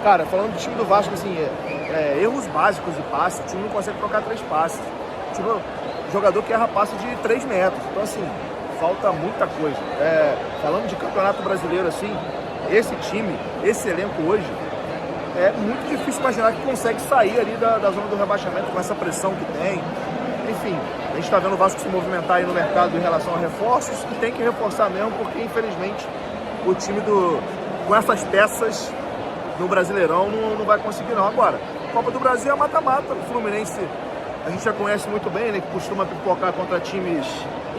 Cara, falando do time do Vasco, assim, erros básicos de passe, o time não consegue trocar 3 passes. O time, jogador que erra passe de 3 metros. Então, assim, falta muita coisa. Falando de campeonato brasileiro, assim, esse time, esse elenco hoje, é muito difícil imaginar que consegue sair ali da zona do rebaixamento com essa pressão que tem. Enfim, a gente está vendo o Vasco se movimentar aí no mercado em relação a reforços e tem que reforçar mesmo, porque infelizmente o time com essas peças no Brasileirão não vai conseguir não. Agora, Copa do Brasil é mata-mata. O Fluminense a gente já conhece muito bem, né, que costuma pipocar contra times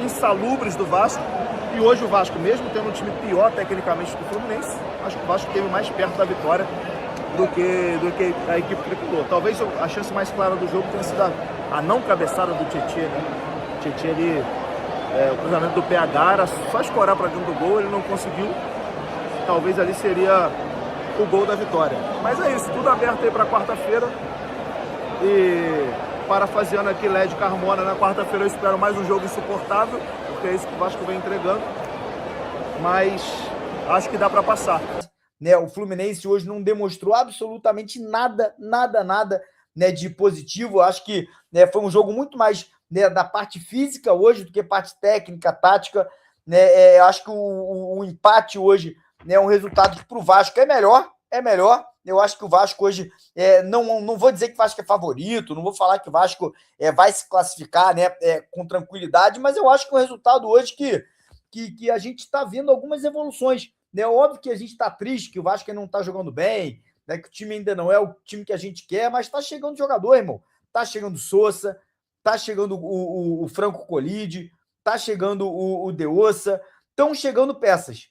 insalubres do Vasco. E hoje o Vasco, mesmo tendo um time pior tecnicamente do Fluminense, acho que o Vasco esteve mais perto da vitória do que a equipe tricolor. Talvez a chance mais clara do jogo tenha sido a não cabeçada do Tietê, né? O Tietê ali, o cruzamento do PH era só escorar para dentro do gol, ele não conseguiu. Talvez ali seria o gol da vitória. Mas é isso, tudo aberto aí para quarta-feira. E parafraseando aqui Led Carmona, na quarta-feira eu espero mais um jogo insuportável, porque é isso que o Vasco vem entregando. Mas acho que dá para passar. Né, o Fluminense hoje não demonstrou absolutamente nada, né, de positivo. Eu acho que, né, foi um jogo muito mais, né, da parte física hoje do que parte técnica, tática. Né, eu acho que o empate hoje, né, é um resultado que para o Vasco é melhor. Eu acho que o Vasco hoje, não vou dizer que o Vasco é favorito, não vou falar que o Vasco vai se classificar, né, com tranquilidade, mas eu acho que o resultado hoje que a gente está vendo algumas evoluções. É óbvio que a gente está triste, que o Vasco não está jogando bem, né, que o time ainda não é o time que a gente quer, mas está chegando jogador, irmão. Está chegando o Sousa, está chegando o Franco Colide, está chegando o De Ossa, estão chegando peças.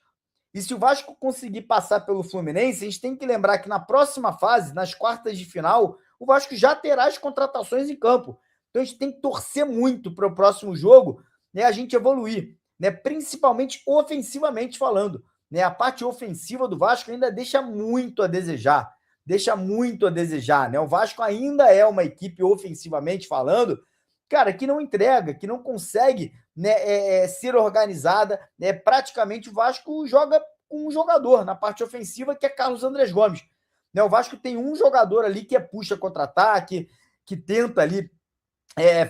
E se o Vasco conseguir passar pelo Fluminense, a gente tem que lembrar que na próxima fase, nas quartas de final, o Vasco já terá as contratações em campo. Então a gente tem que torcer muito para o próximo jogo, né, a gente evoluir, né, principalmente ofensivamente falando. Né, a parte ofensiva do Vasco ainda deixa muito a desejar. Né? O Vasco ainda é uma equipe, ofensivamente falando, cara, que não entrega, que não consegue, né, ser organizada. Né? Praticamente o Vasco joga com um jogador na parte ofensiva, que é Carlos Andrés Gomes. Né? O Vasco tem um jogador ali que puxa contra-ataque, que tenta ali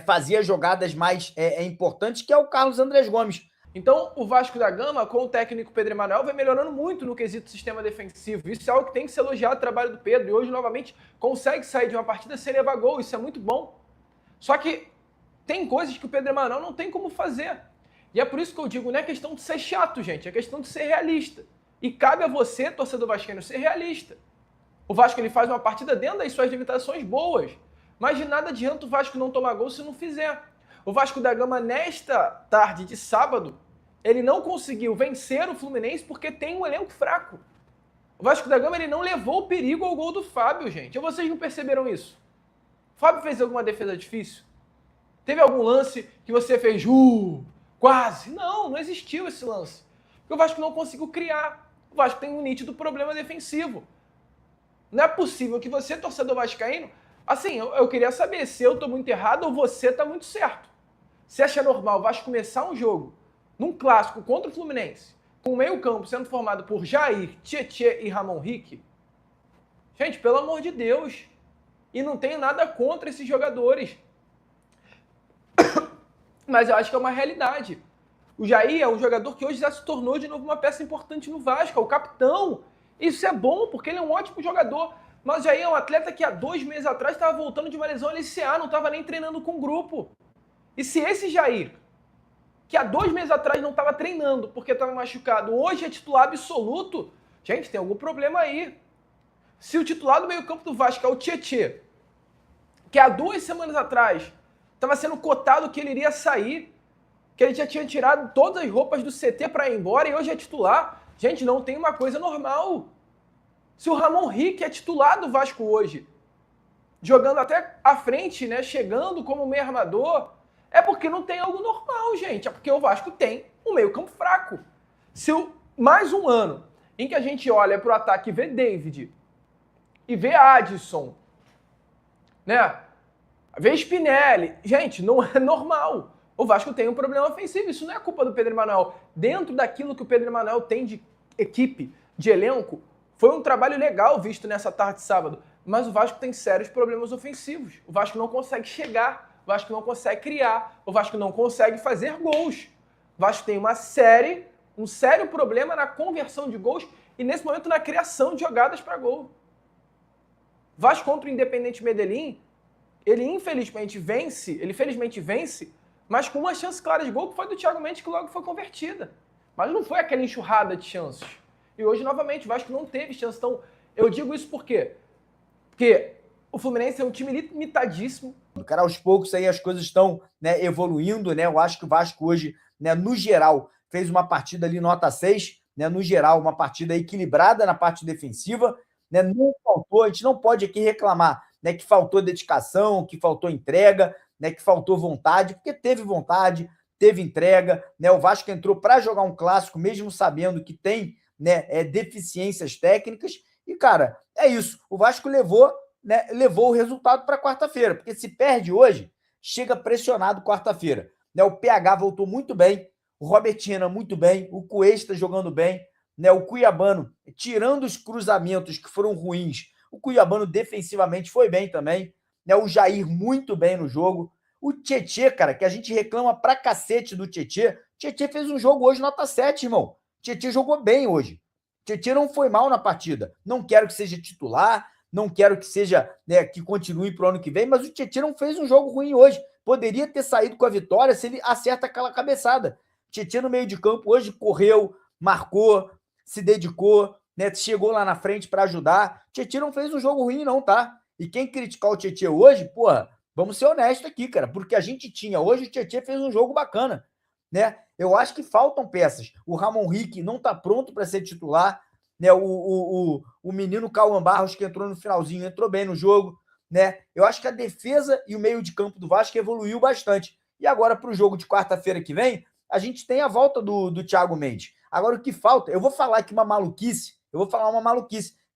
fazer as jogadas mais importantes, que é o Carlos Andrés Gomes. Então, o Vasco da Gama, com o técnico Pedro Emanuel, vem melhorando muito no quesito sistema defensivo. Isso é algo que tem que ser elogiado o trabalho do Pedro. E hoje, novamente, consegue sair de uma partida sem levar gol. Isso é muito bom. Só que tem coisas que o Pedro Emanuel não tem como fazer. E é por isso que eu digo, não é questão de ser chato, gente. É questão de ser realista. E cabe a você, torcedor vascaíno, ser realista. O Vasco ele faz uma partida dentro das suas limitações boas. Mas de nada adianta o Vasco não tomar gol se não fizer. O Vasco da Gama, nesta tarde de sábado, ele não conseguiu vencer o Fluminense porque tem um elenco fraco. O Vasco da Gama ele não levou o perigo ao gol do Fábio, gente. Ou vocês não perceberam isso? O Fábio fez alguma defesa difícil? Teve algum lance que você fez, quase? Não existiu esse lance. Porque o Vasco não conseguiu criar. O Vasco tem um nítido problema defensivo. Não é possível que você, torcedor vascaíno, assim, eu queria saber se eu tô muito errado ou você tá muito certo. Você acha normal o Vasco começar um jogo num clássico contra o Fluminense, com o meio-campo sendo formado por Jair, Tietê e Ramon Rick? Gente, pelo amor de Deus. E não tenho nada contra esses jogadores. Mas eu acho que é uma realidade. O Jair é um jogador que hoje já se tornou de novo uma peça importante no Vasco, é o capitão. Isso é bom, porque ele é um ótimo jogador. Mas o Jair é um atleta que há 2 meses atrás estava voltando de uma lesão LCA, não estava nem treinando com o grupo. E se esse Jair, que há 2 meses atrás não estava treinando porque estava machucado, hoje é titular absoluto, gente, tem algum problema aí. Se o titular do meio-campo do Vasco é o Tietê, que há 2 semanas atrás estava sendo cotado que ele iria sair, que ele já tinha tirado todas as roupas do CT para ir embora e hoje é titular, gente, não tem uma coisa normal. Se o Ramon Rick é titular do Vasco hoje, jogando até à frente, né, chegando como meio armador, é porque não tem algo normal, gente. É porque o Vasco tem um meio-campo fraco. Se mais um ano em que a gente olha para o ataque e vê David e vê Adson, né? Vê Spinelli. Gente, não é normal. O Vasco tem um problema ofensivo. Isso não é culpa do Pedro Emanuel. Dentro daquilo que o Pedro Emanuel tem de equipe, de elenco, Foi um trabalho legal visto nessa tarde de sábado, mas o Vasco tem sérios problemas ofensivos. O Vasco não consegue chegar, o Vasco não consegue criar, o Vasco não consegue fazer gols. O Vasco tem um sério problema na conversão de gols e nesse momento na criação de jogadas para gol. Vasco contra o Independente Medellín, ele felizmente vence, mas com uma chance clara de gol que foi do Thiago Mendes, que logo foi convertida. Mas não foi aquela enxurrada de chances. E hoje, novamente, o Vasco não teve chance. Então, eu digo isso por quê? Porque o Fluminense é um time limitadíssimo. Cara, aos poucos aí as coisas estão, né, evoluindo, né? Eu acho que o Vasco hoje, né, no geral, fez uma partida ali nota 6, né? No geral, uma partida equilibrada na parte defensiva, né? Não faltou, a gente não pode aqui reclamar, né, que faltou dedicação, que faltou entrega, né, que faltou vontade, porque teve vontade, teve entrega, né? O Vasco entrou para jogar um clássico, mesmo sabendo que tem, né, deficiências técnicas, e, cara, é isso. O Vasco levou o resultado para quarta-feira, porque se perde hoje, chega pressionado quarta-feira. Né? O PH voltou muito bem, o Robertina muito bem, o Cuesta jogando bem, né? O Cuiabano, tirando os cruzamentos que foram ruins, o Cuiabano defensivamente foi bem também, né? O Jair muito bem no jogo, o Tietê, cara, que a gente reclama pra cacete do Tietê, Tietê fez um jogo hoje nota 7, irmão. Tietê jogou bem hoje. Tietê não foi mal na partida. Não quero que seja titular, não quero que seja, né, que continue para o ano que vem, mas o Tietê não fez um jogo ruim hoje. Poderia ter saído com a vitória se ele acerta aquela cabeçada. Tietê no meio de campo hoje correu, marcou, se dedicou, né, chegou lá na frente para ajudar. Tietê não fez um jogo ruim não, tá? E quem criticar o Tietê hoje, porra, vamos ser honestos aqui, cara, porque a gente tinha hoje, o Tietê fez um jogo bacana, né? Eu acho que faltam peças. O Ramon Rick não está pronto para ser titular, né? O menino Cauã Barros, que entrou no finalzinho, entrou bem no jogo, né? Eu acho que a defesa e o meio de campo do Vasco evoluiu bastante. E agora, para o jogo de quarta-feira que vem, a gente tem a volta do Thiago Mendes. Agora, o que falta, eu vou falar aqui uma maluquice,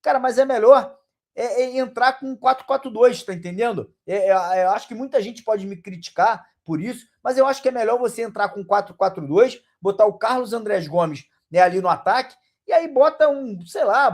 cara, mas é melhor entrar com 4-4-2, tá entendendo? Eu acho que muita gente pode me criticar por isso, mas eu acho que é melhor você entrar com 4-4-2, botar o Carlos Andrés Gomes, né, ali no ataque, e aí bota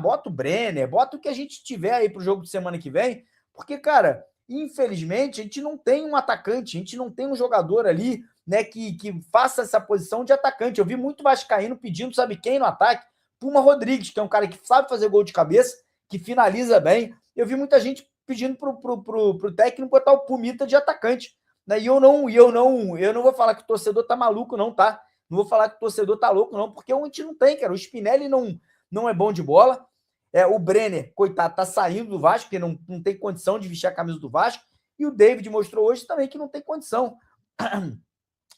bota o Brenner, bota o que a gente tiver aí pro jogo de semana que vem, porque, cara, infelizmente, a gente não tem um atacante, a gente não tem um jogador ali, né, que faça essa posição de atacante. Eu vi muito vascaíno pedindo, sabe quem no ataque? Puma Rodrigues, que é um cara que sabe fazer gol de cabeça, que finaliza bem. Eu vi muita gente pedindo pro técnico botar o Pumita de atacante. Né? E eu não vou falar que o torcedor tá maluco, não, tá? Não vou falar que o torcedor tá louco, não, porque a gente não tem, cara. O Spinelli não é bom de bola. O Brenner, coitado, tá saindo do Vasco, porque não tem condição de vestir a camisa do Vasco. E o David mostrou hoje também que não tem condição.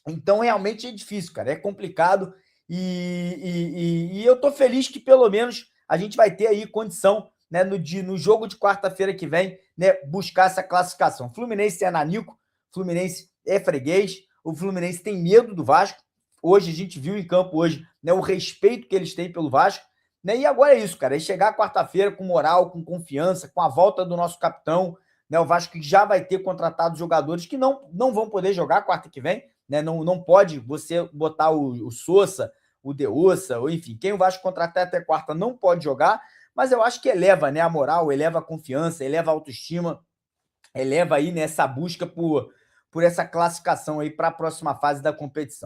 Então, realmente é difícil, cara. É complicado. E eu tô feliz que, pelo menos, a gente vai ter aí condição, né, no jogo de quarta-feira que vem, né, buscar essa classificação. O Fluminense é nanico, o Fluminense é freguês, o Fluminense tem medo do Vasco. Hoje, a gente viu em campo hoje, né, o respeito que eles têm pelo Vasco. Né? E agora é isso, cara. É chegar quarta-feira com moral, com confiança, com a volta do nosso capitão. Né? O Vasco que já vai ter contratado jogadores que não vão poder jogar quarta que vem. Né? Não pode você botar o Sousa, o Deossa, ou enfim, quem o Vasco contratar até quarta não pode jogar, mas eu acho que eleva, né, a moral, eleva a confiança, eleva a autoestima, eleva aí nessa busca por essa classificação aí para a próxima fase da competição.